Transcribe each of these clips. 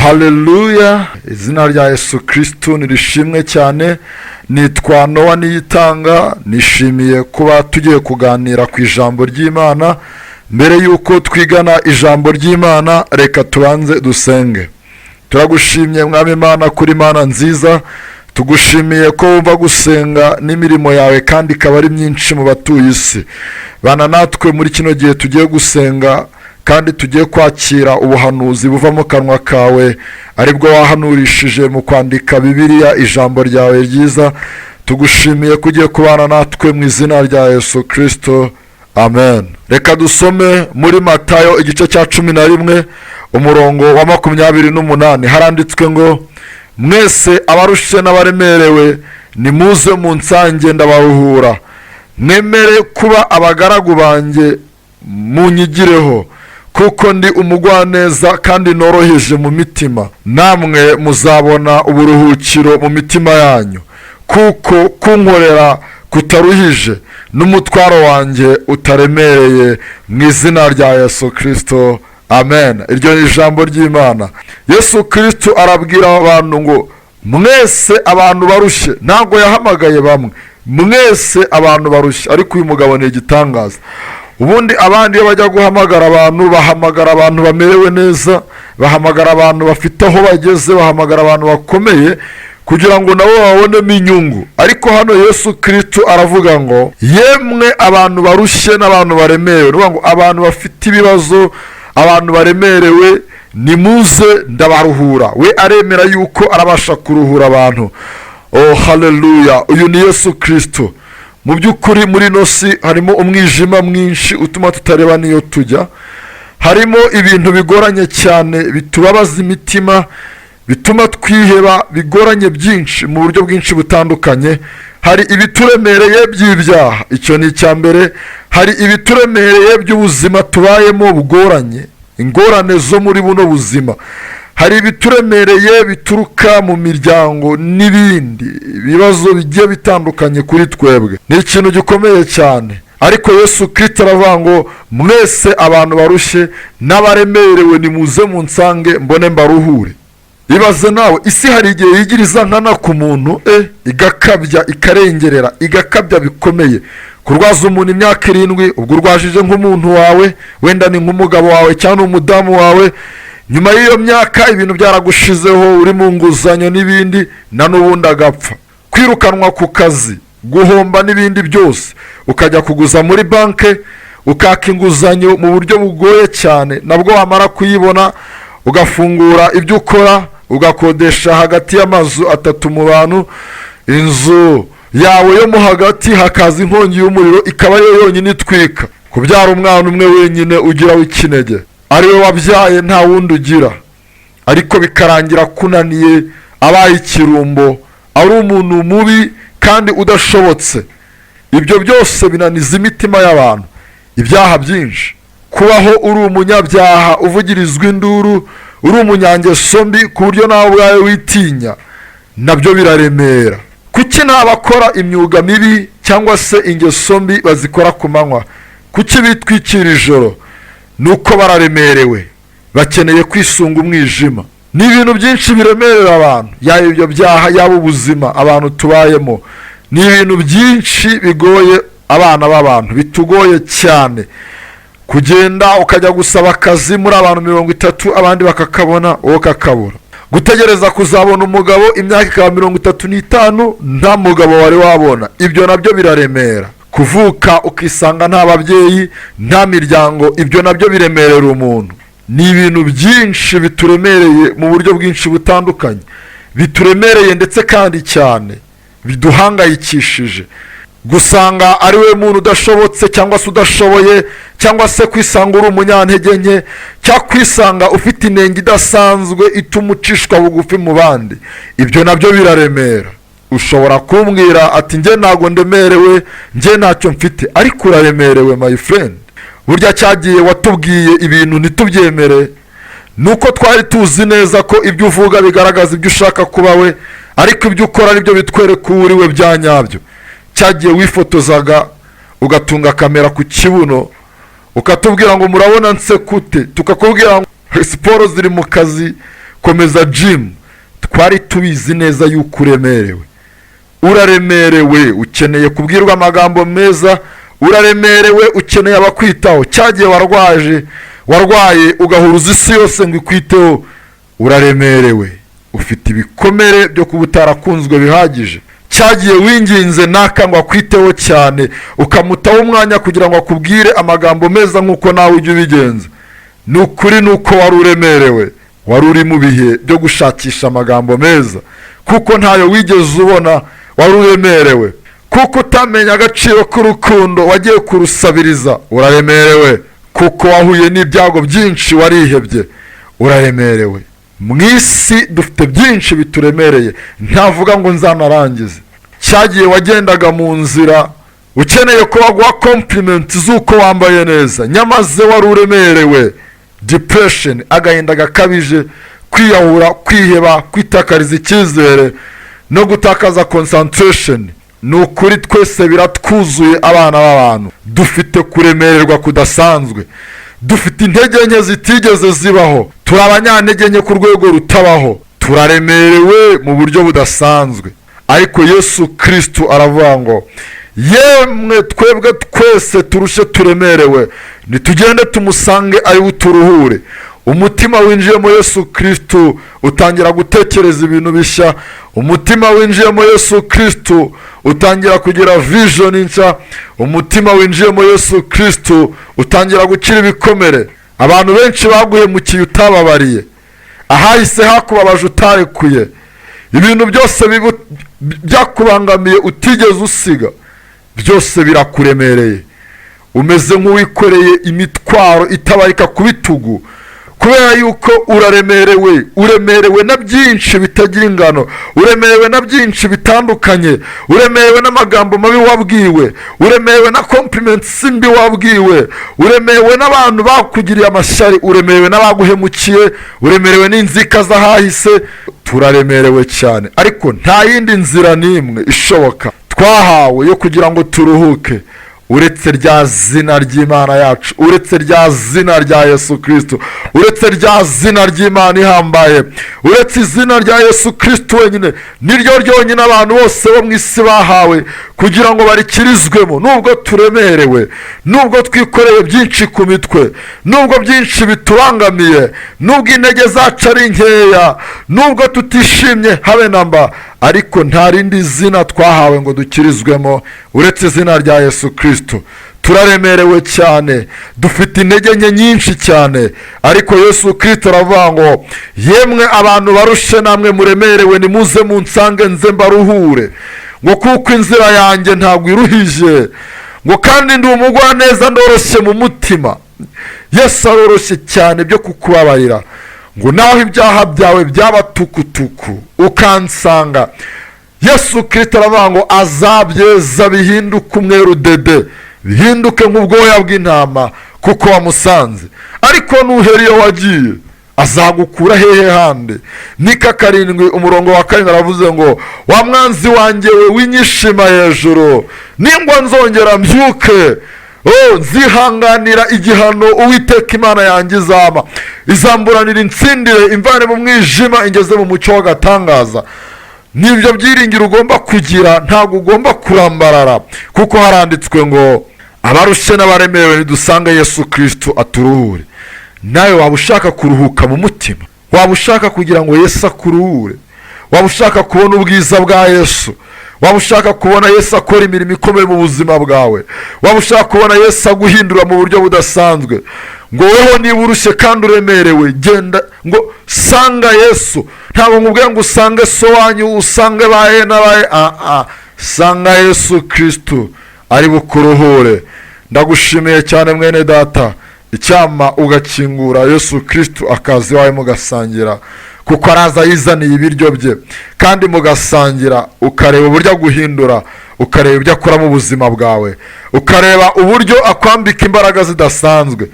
Haleluya, izina rya Yesu Kristo nirishimwe cyane. Nitwa Nowa Niyitanga, nishimiye kuba tugiye kuganira ku ijambo ry'Imana. Mbere yuko twigana ijambo ry'Imana, reka tubanze dusenge. Turagushimye Mwami Imana kuri Mana nziza, tugushimiye ko wumva gusenga n'imirimo yawe kandi ikaba ari myinshi mu batuye isi. Bana natwe muri kino gihe tugiye gusenga kandi tugiye kwakira ubuhanuzi buva mu kanwa kawe, aribwo wahanurishije mu kwandika Bibiliya ijambo ryawe ryiza. Tugushimiye ko ugiye kubana natwe mu izina rya Yesu Kristo, amen. Reka dusome muri Matayo igice cya 11 umurongo wa 28. Haranditswe ngo, mwese abarushe n'abaremerewe nimuze munsange ndabaruhura, mwemere kuba abagaragu banjye munyigireho, kuko ndi umugwaneza kandi noroheje mu mitima, namwe muzabona uburuhukiro mu mitima yanyu, kuko kunkorera kutaruhije n'umutwaro wanjye utaremereye, mu izina rya Yesu Kristo, amen. Iryo ni ijambo ry'Imana. Yesu Kristo arabwira abantu ngo mwese abantu barushye. Ntabwo yahamagaye bamwe, mwese abantu barushye. Ariko uyu mugabo ni igitangaza. Ubundi abandi iyo bajya guhamagara abantu, bahamagara abantu bamerewe neza, bahamagara abantu bafite aho bageze, bahamagara abantu bakomeye kugira ngo nabo babonemo inyungu. Ariko hano Yesu Kristo aravuga ngo yemwe abantu barushye n'abantu baremerewe. Nuvuga ngo abantu bafite ibibazo, abantu baremerewe, nimuze ndabaruhura. We aremera yuko arabasha kuruhura abantu. Oh haleluya, uyu ni Yesu Kristo. Mu by'ukuri muri nosi harimo umwijima mwinshi utuma tutareba niyo tujya. Harimo ibintu bigoranye cyane bitubabaza imitima, bituma twiheba, bigoranye byinshi mu buryo bwinshi butandukanye. Hari ibituremereye by'ibyaha, icyo ni icya mbere. Hari ibituremereye by'ubuzima tubayemo bugoranye, ingorane zo muri buno buzima. Hari ibituremereye bituruka mu miryango n'ibindi bibazo bigiye bitandukanye kuri twebwe. Ni ikintu gikomeye cyane. Ariko Yesu Kristo aravuga ngo mwese abantu barushye n'abaremerewe nimuze munsange mbone mbaruhure. Ibaze nawe, isi hari igihe yigiriza nkana ku muntu, igakabya, ikarengerera, igakabya bikomeye. Kurwaza umuntu imyaka 7, ubwo urwajije nk'umuntu wawe, wenda ni nk'umugabo wawe cyangwa umudamu wawe. Nyuma y'iyo myaka ibintu byaragushizeho, uri mu nguzanyo n'ibindi, na n'ubundi agapfa. Kwirukanwa ku kazi, guhomba n'ibindi byose, ukajya kuguza muri banke, ukaka inguzanyo mu buryo bugoye cyane. Nabwo wamara kuyibona ugafungura ibyo ukora, ugakodesha hagati y'amazu 3 mu bantu, inzu yawe yo mu hagati hakaza inkongi y'umuriro, ikaba yo yonyine itwika. Kubyara umwana umwe wenyine ugira w'ikinege, ariwe wabyaye nta wundi ugira, ariko bikarangira kunaniye, abaye ikirumbo, ari umuntu mubi kandi udashobotse. Ibyo byose binaniza imitima y'abantu. Ibyaha byinshi, kubaho uri umunyabyaha, uvugirizwa induru, uri umunyangeso mbi ku buryo nawe ubwawe witinya, nabyo biraremera. Kuki n'abakora imyuga mibi cyangwa se ingeso mbi bazikora ku manywa? Kuki bitwikira ijoro? Nuko bararemerewe, bakeneye kwisunga umwijima. Ni ibintu byinshi biremerera abantu, yaba ibyo byaha, yaba ubuzima abantu tubayemo. Ni ibintu byinshi bigoye abana b'abantu, bitugoye cyane. Kugenda ukajya gusaba akazi muri abantu 30, abandi bakakabona, wowe kakabura. Gutegereza kuzabona umugabo imyaka ikaba 35, nta mugabo wari wabona. Ibyo nabyo biraremera. Kuvuka ukisanga nta babyeyi, nta miryango, ibyo nabyo biremerera umuntu. Ni ibintu byinshi bituremereye mu buryo bwinshi butandukanye, bituremereye ndetse kandi cyane, biduhangayikishije. Gusanga ari we muntu udashobotse cyangwa se udashoboye, cyangwa se kwisanga uri umunyantege nke, cyangwa kwisanga ufite inenge idasanzwe ituma ucishwa bugufi mu bandi. Ibyo nabyo biraremera. Ushobora kumbwira ati njye ntago ndemerewe, njye ntacyo mfite, ariko uraremerewe my friend. Burya cyagiye watubwiye ibintu ntitubyemere, nuko twari tuzi neza ko ibyo uvuga bigaragaza ibyo ushaka kuba we, ariko ibyo ukora nibyo bitwereka uri we bya nyabyo. Cyagiye wifotozaga ugatunga kamera ku kibuno, ukatubwira ngo murabona nsekute, tukakubwira ngo siporo ziri mu kazi, komeza Jim, twari tubizi neza yuko uremerewe. Uraremerewe, ukeneye kubwirwa amagambo meza, uraremerewe, ukeneye abakwitaho. Cyagiye warwaye ugahuruza isi yose ngo ikwiteho, uraremerewe, ufite ibikomere byo kuba utarakunzwe bihagije. Cyagiye winginze naka ngo akwiteho cyane, ukamutaho umwanya kugira ngo akubwire amagambo meza nk'uko nawe ujya ubigenza. Ni ukuri nuko wari uremerewe, wari uri mu bihe byo gushakisha amagambo meza, kuko ntayo wigeze ubona. Wari uremerewe kuko utamenya agaciro k'urukundo, wagiye kurusabiriza, uraremerewe kuko wahuye n'ibyago byinshi, warihebye, uraremerewe. Mu isi dufite byinshi bituremereye, ntavuga ngo nzanarangize. Cyagiye wagendaga mu nzira ukeneye ko baguha compliment z'uko wambaye neza, nyamaze wari uremerewe. Depression, agahinda gakabije, kwiyahura, kwiheba, kwitakariza icyizere no gutakaza concentration. Ni ukuri twese biratwuzuye abana b'abantu, dufite kuremererwa kudasanzwe, dufite intege nke zitigeze zibaho, turi abanyantege nke ku rwego rutabaho, turaremerewe mu buryo budasanzwe. Ariko Yesu Kristo aravuga ngo yemwe twebwe twese turushe turemerewe, nitugende tumusange ari uturuhure. Umutima winjiyemo Yesu Kristo utangira gutekereza ibintu bishya. Umutima winjiyemo Yesu Kristo utangira kugira vision nshya. Umutima winjiyemo Yesu Kristo utangira gukira ibikomere. Abantu benshi baguhemukiye utababariye, ahahise hakubabaje utarekuye, ibintu byose byakubangamiye utigeze usiga, byose birakuremereye. Umeze nk'uwikoreye imitwaro itabarika ku bitugu, kubera yuko uremerewe na byinshi bitagira ingano, uremerewe na byinshi bitandukanye, uremerewe n'amagambo mabi wabwiwe, uremerewe na compliments mbi wabwiwe, uremerewe n'abantu bakugiriye amashyari, uremerewe n'abaguhemukiye, uremerewe n'inzika z'ahahise. Turaremerewe cyane, ariko nta yindi nzira n'imwe ishoboka twahawe yo kugira ngo turuhuke uretse rya zina ry'Imana yacu, uretse rya zina rya Yesu Kristo, uretse rya zina ry'Imana ihambaye, uretse izina rya Yesu Kristo wenyine. Niryo ryonyine abantu bose bo mu isi bahawe kugira ngo barikirizwemo. Nubwo turemerewe, nubwo twikoreye byinshi ku mitwe, nubwo byinshi bitubangamiye, nubwo intege zacu ari nkeya, nubwo tutishimye habe namba, ariko nta rindi zina twahawe ngo dukirizwemo uretse izina rya Yesu Kristo. Turaremerewe cyane, dufite intege nke nyinshi cyane, ariko Yesu Kristo aravuga ngo yemwe abantu barushe namwe muremerewe, nimuze munsange nze mbaruhure, ngo kuko inzira yanjye ntabwo iruhije, ngo kandi ndi umugwaneza, ndoroshye mu mutima. Yesu aroroshye cyane byo kukubabarira, ngo naho ibyaha byawe byaba tukutuku ukansanga, Yesu Kristo aravuga ngo azabyeza bihinduke umweru dede, bihinduke nk'ubwoya bw'intama, kuko wamusanze. Ariko nuhera iyo wagiye, azagukura hehe handi? Mika 7:7 aravuze ngo wa mwanzi wanjye we winyishima hejuru, ningwa nzongera mbyuke, nzihanganira igihano Uwiteka Imana yanjye izamburanira insindire, imvane mu mwijima ingeze mu mucyo w'agatangaza. Nibyo byiringiro ugomba kugira, ntabwo ugomba kurambarara, kuko haranditswe ngo abarushe n'abaremerewe nidusange Yesu Kristo aturuhure. Nawe waba ushaka kuruhuka mu mutima, waba ushaka kugira ngo Yesu akuruhure, waba ushaka kubona ubwiza bwa Yesu, waba ushaka kubona Yesu akora imirimo ikomeye mu buzima bwawe, waba ushaka kubona Yesu aguhindura mu buryo budasanzwe, ngo weho niba urushye kandi uremerewe, genda ngo sanga Yesu. Ntabwo nkubwira ngo usange so wanyu, usange bahe n'abahe, sanga Yesu Kristo ari bukuruhure. Ndagushimiye cyane mwene data, icyama ugakingura Yesu Kristo akazi wawe mugasangira, kuko araza yizaniye ibiryo bye, kandi mugasangira ukareba uburyo aguhindura, ukareba ibyo akora mu buzima bwawe, ukareba uburyo akwambika imbaraga zidasanzwe.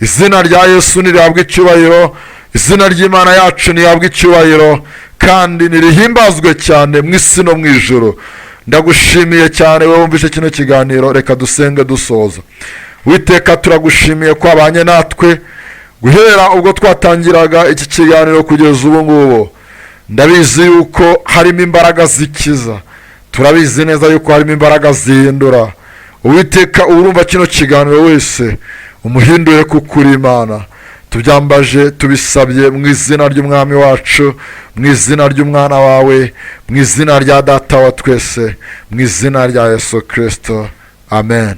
Izina rya Yesu nirihabwa icyubahiro, izina ry'Imana yacu nirihabwa icyubahiro, kandi nirihimbazwe cyane mu isi no mu ijuru. Ndagushimiye cyane wowe wumvise kino kiganiro. Reka dusenge dusoza. Uwiteka turagushimiye ko abanye natwe, guhera ubwo twatangiraga iki kiganiro kugeza ubu ngubu, ndabizi yuko harimo imbaraga zikiza, turabizi neza yuko harimo imbaraga zihindura. Uwiteka urumva kino kiganiro wese umuhindure kuko uri Imana. Tubyambaje tubisabye mu izina ry'umwami wacu, mu izina ry'umwana wawe, mu izina rya data wa twese, mu izina rya Yesu Kristo, amen.